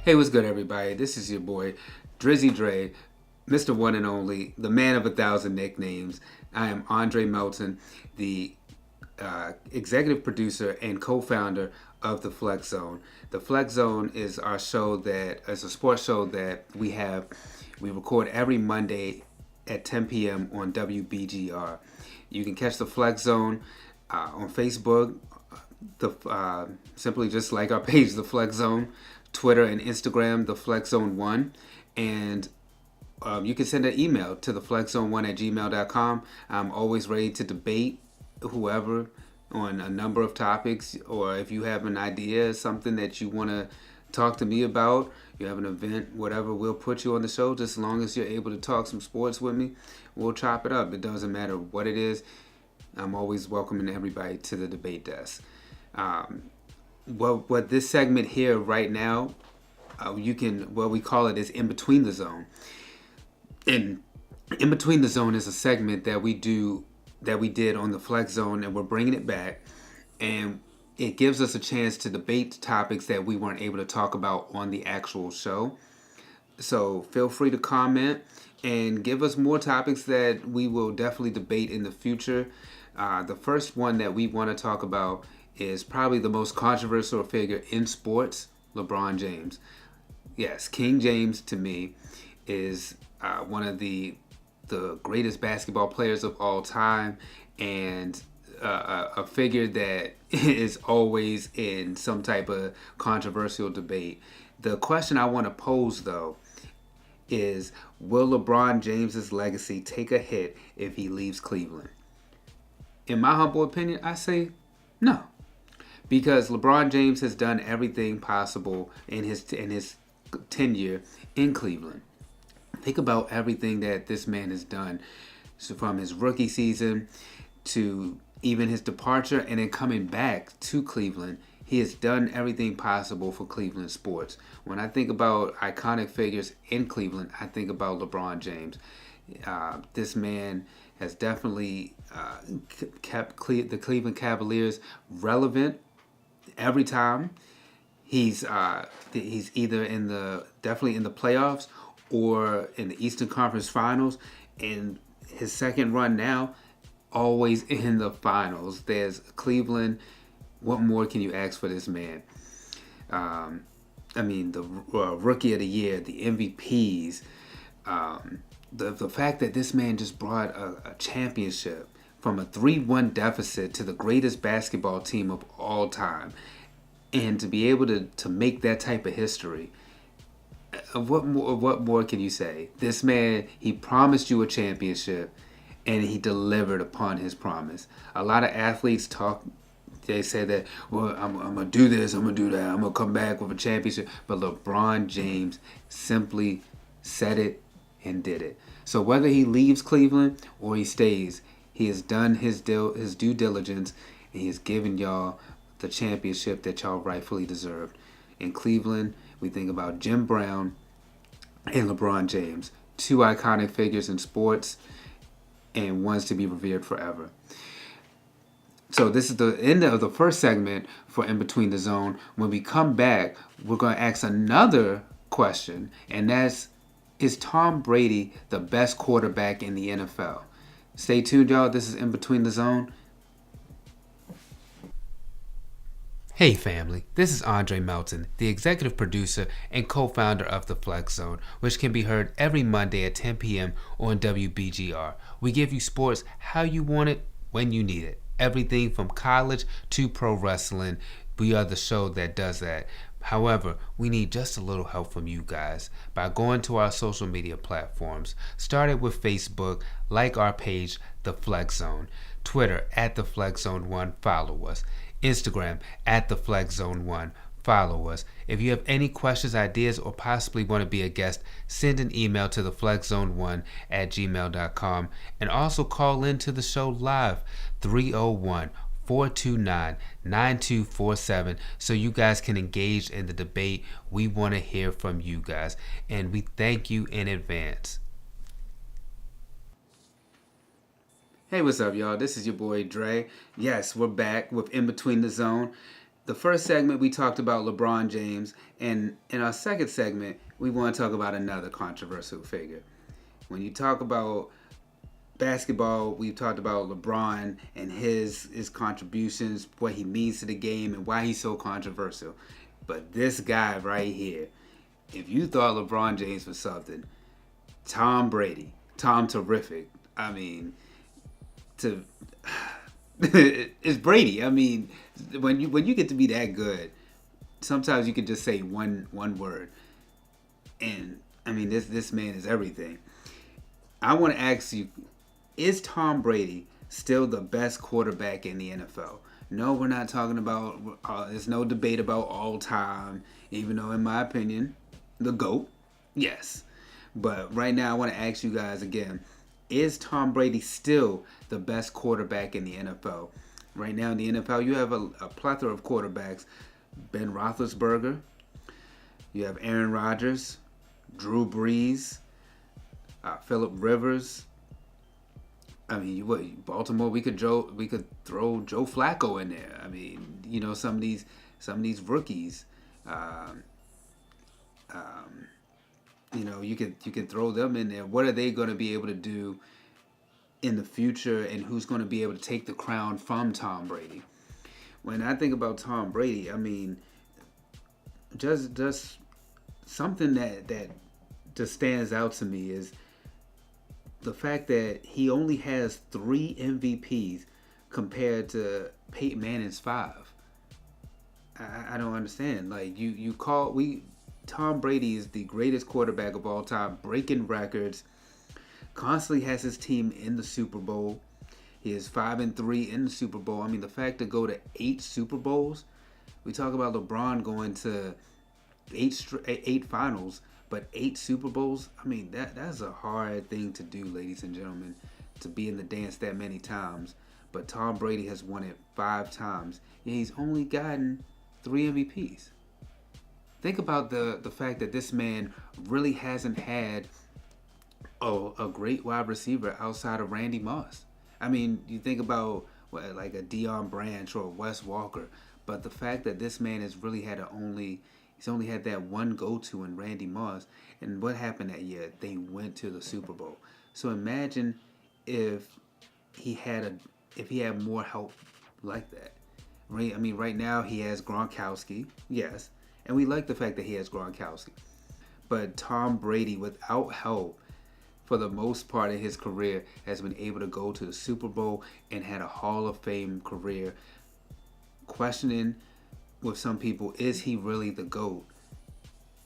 Hey, what's good, everybody? This is your boy, Drizzy Dre, Mr. One and Only, the man of 1,000 nicknames. I am Andre Melton, the executive producer and co-founder of the Flex Zone. The Flex Zone is our show that is a sports show that we record every Monday at 10 p.m. on WBGR. You can catch the Flex Zone on Facebook, simply just like our page, the Flex Zone, Twitter and Instagram, the Flex Zone 1, and you can send an email to the flexzone1@gmail.com. I'm always ready to debate whoever on a number of topics, or if you have an idea, something that you want to talk to me about, you have an event, whatever, we'll put you on the show. Just as long as you're able to talk some sports with me, we'll chop it up. It doesn't matter what it is. I'm always welcoming everybody to the debate desk. What this segment here right now, what we call it is In Between the Zone. And In Between the Zone is a segment that we did on the Flex Zone, and we're bringing it back. And it gives us a chance to debate topics that we weren't able to talk about on the actual show. So feel free to comment and give us more topics that we will definitely debate in the future. The first one that we want to talk about is probably the most controversial figure in sports, LeBron James. Yes, King James to me is one of the greatest basketball players of all time, and a figure that is always in some type of controversial debate. The question I want to pose, though, is will LeBron James's legacy take a hit if he leaves Cleveland? In my humble opinion, I say no. Because LeBron James has done everything possible in his tenure in Cleveland. Think about everything that this man has done, so from his rookie season to even his departure and then coming back to Cleveland. He has done everything possible for Cleveland sports. When I think about iconic figures in Cleveland, I think about LeBron James. This man has definitely kept the Cleveland Cavaliers relevant every time. He's either definitely in the playoffs or in the Eastern Conference Finals, and his second run now, always in the finals. There's Cleveland. What more can you ask for this man? The Rookie of the Year, the MVPs, the fact that this man just brought a championship from a 3-1 deficit to the greatest basketball team of all time, and to be able to make that type of history. What more can you say? This man, he promised you a championship, and he delivered upon his promise. A lot of athletes they say that, well, I'm going to do this, I'm going to do that, I'm going to come back with a championship. But LeBron James simply said it and did it. So whether he leaves Cleveland or he stays, he has done his due diligence, and he has given y'all the championship that y'all rightfully deserved. In Cleveland, we think about Jim Brown and LeBron James, two iconic figures in sports and ones to be revered forever. So this is the end of the first segment for In Between the Zone. When we come back, we're going to ask another question, and that's, is Tom Brady the best quarterback in the NFL? Stay tuned, y'all. This is In Between the Zone. Hey family, this is Andre Melton, the executive producer and co-founder of the Flex Zone, which can be heard every Monday at 10 p.m. on WBGR. We give you sports how you want it, when you need it. Everything from college to pro wrestling. We are the show that does that. However, we need just a little help from you guys by going to our social media platforms. Started with Facebook, like our page, The Flex Zone. Twitter, @TheFlexZone1, follow us. Instagram, @TheFlexZone1, follow us. If you have any questions, ideas, or possibly want to be a guest, send an email to theflexzone1@gmail.com, and also call in to the show live, 301-429-9247, so you guys can engage in the debate. We want to hear from you guys, and we thank you in advance. Hey, what's up, y'all? This is your boy Dre. Yes, we're back with In Between the Zone. the first segment we talked about LeBron James, and in our second segment we want to talk about another controversial figure. When you talk about basketball, we've talked about LeBron and his contributions, what he means to the game, and why he's so controversial. But this guy right here, if you thought LeBron James was something, Tom Brady, Tom Terrific. I mean, to it's Brady. I mean, when you get to be that good, sometimes you can just say one word, and I mean this man is everything. I want to ask you, is Tom Brady still the best quarterback in the NFL? No, we're not talking about. There's no debate about all time. Even though, in my opinion, the GOAT, yes. But right now, I want to ask you guys again: is Tom Brady still the best quarterback in the NFL? Right now in the NFL, you have a plethora of quarterbacks: Ben Roethlisberger, you have Aaron Rodgers, Drew Brees, Phillip Rivers. I mean, Baltimore? We could throw Joe Flacco in there. I mean, some of these rookies. Um, um, you could throw them in there. What are they going to be able to do in the future, and who's going to be able to take the crown from Tom Brady? When I think about Tom Brady, I mean, just something that just stands out to me is the fact that he only has 3 MVPs compared to Peyton Manning's 5. I don't understand. Like you call we Tom Brady is the greatest quarterback of all time, breaking records, constantly has his team in the Super Bowl. He is 5-3 in the Super Bowl. I mean, the fact to go to 8 Super Bowls. We talk about LeBron going to eight finals, but 8 Super Bowls. I mean, that's a hard thing to do, ladies and gentlemen, to be in the dance that many times. But Tom Brady has won it 5 times. And he's only gotten 3 MVPs. Think about the fact that this man really hasn't had a great wide receiver outside of Randy Moss. I mean, you think about like a Deion Branch or Wes Walker, but the fact that this man has really had he's only had that one go-to in Randy Moss, and what happened that year? They went to the Super Bowl. So imagine if if he had more help like that. Right? I mean, right now he has Gronkowski, yes, and we like the fact that he has Gronkowski. But Tom Brady, without help, for the most part of his career, has been able to go to the Super Bowl and had a Hall of Fame career. Questioning with some people, is he really the GOAT?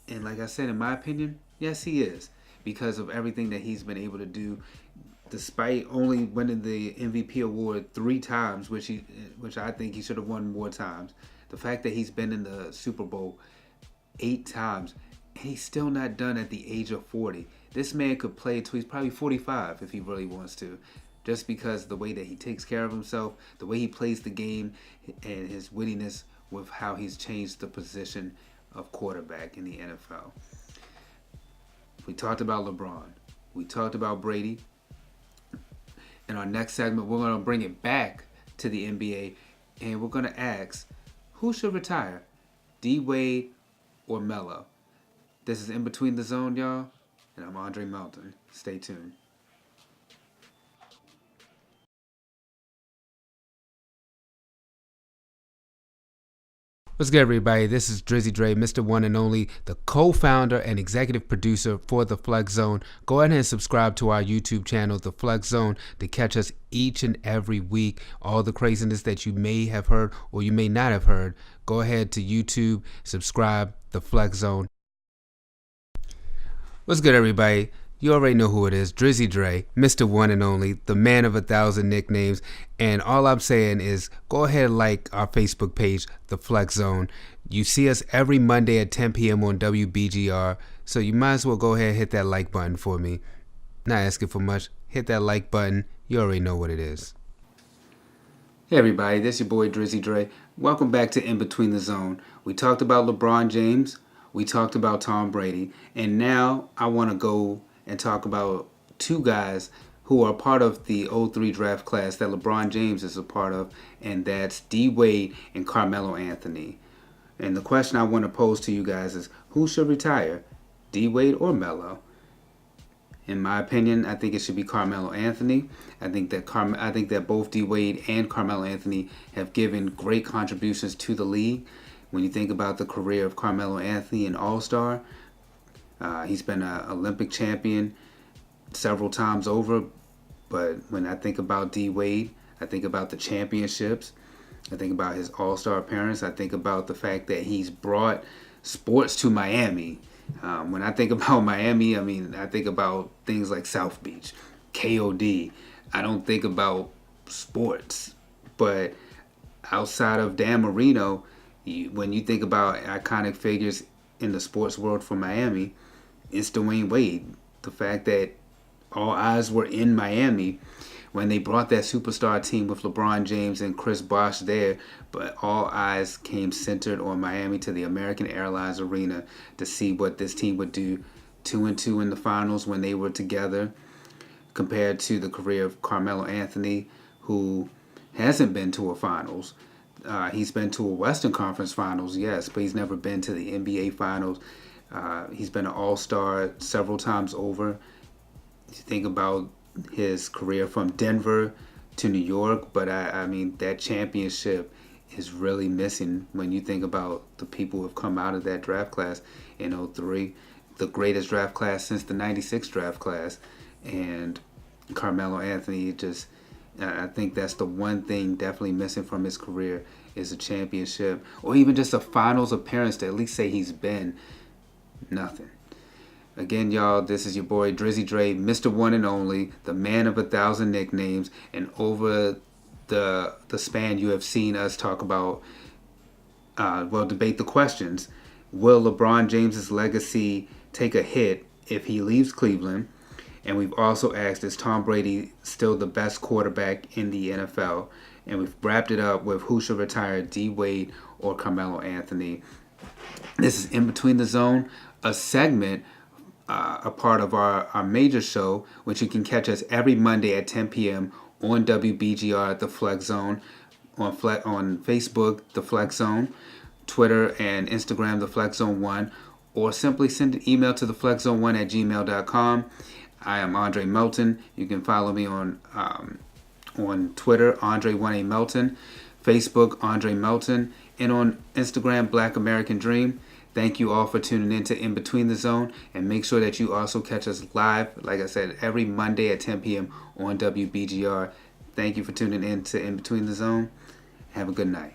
And like I said, in my opinion, yes, he is, because of everything that he's been able to do, despite only winning the MVP award 3 times, which I think he should have won more times. The fact that he's been in the Super Bowl 8 times, and he's still not done at the age of 40. This man could play till he's probably 45 if he really wants to, just because the way that he takes care of himself, the way he plays the game, and his wittiness with how he's changed the position of quarterback in the NFL. We talked about LeBron. We talked about Brady. In our next segment, we're going to bring it back to the NBA, and we're going to ask, who should retire, D. Wade or Melo? This is In Between the Zone, y'all, and I'm Andre Melton. Stay tuned. What's good, everybody? This is Drizzy Dre, Mr. One and Only, the co-founder and executive producer for The Flex Zone. Go ahead and subscribe to our YouTube channel, The Flex Zone, to catch us each and every week. All the craziness that you may have heard or you may not have heard. Go ahead to YouTube, subscribe, The Flex Zone. What's good, everybody? You already know who it is, Drizzy Dre, Mr. One and Only, the man of 1,000 nicknames. And all I'm saying is go ahead and like our Facebook page, The Flex Zone. You see us every Monday at 10 p.m. on WBGR, so you might as well go ahead and hit that like button for me. Not asking for much. Hit that like button. You already know what it is. Hey everybody, this is your boy Drizzy Dre. Welcome back to In Between the Zone. We talked about LeBron James. We talked about Tom Brady. And now I want to go and talk about 2 guys who are part of the '03 draft class that LeBron James is a part of, and that's D Wade and Carmelo Anthony. And the question I want to pose to you guys is, who should retire, D Wade or Melo? In my opinion, I think it should be Carmelo Anthony. I think that both D Wade and Carmelo Anthony have given great contributions to the league. When you think about the career of Carmelo Anthony, an All-Star, he's been an Olympic champion several times over. But when I think about D Wade, I think about the championships. I think about his All-Star appearance. I think about the fact that he's brought sports to Miami. When I think about Miami, I mean, I think about things like South Beach, KOD. I don't think about sports. But outside of Dan Marino, when you think about iconic figures in the sports world for Miami, it's Dwayne Wade. The fact that all eyes were in Miami when they brought that superstar team with LeBron James and Chris Bosh there, but all eyes came centered on Miami to the American Airlines Arena to see what this team would do 2-2 in the finals when they were together, compared to the career of Carmelo Anthony, who hasn't been to a finals. He's been to a Western Conference Finals, yes, but he's never been to the NBA Finals. He's been an All-Star several times over. You think about his career from Denver to New York, but I mean, that championship is really missing when you think about the people who have come out of that draft class in '03, the greatest draft class since the '96 draft class. And Carmelo Anthony, I think that's the one thing definitely missing from his career is a championship, or even just a finals appearance to at least say he's been. Nothing. Again, y'all, this is your boy Drizzy Dre, Mr. One and Only, the man of 1,000 nicknames. And over the span, you have seen us talk about, debate the questions. Will LeBron James's legacy take a hit if he leaves Cleveland? And we've also asked, is Tom Brady still the best quarterback in the NFL? And we've wrapped it up with who should retire, D Wade or Carmelo Anthony. This is In Between the Zone, a segment, a part of our major show, which you can catch us every Monday at 10 p.m. on WBGR at the Flex Zone, on Facebook, the Flex Zone, Twitter and Instagram, the Flex Zone 1, or simply send an email to theflexzone1@gmail.com. I am Andre Melton. You can follow me on Twitter, Andre1A Melton, Facebook, Andre Melton, and on Instagram, Black American Dream. Thank you all for tuning in to In Between the Zone, and make sure that you also catch us live, like I said, every Monday at 10 p.m. on WBGR. Thank you for tuning in to In Between the Zone. Have a good night.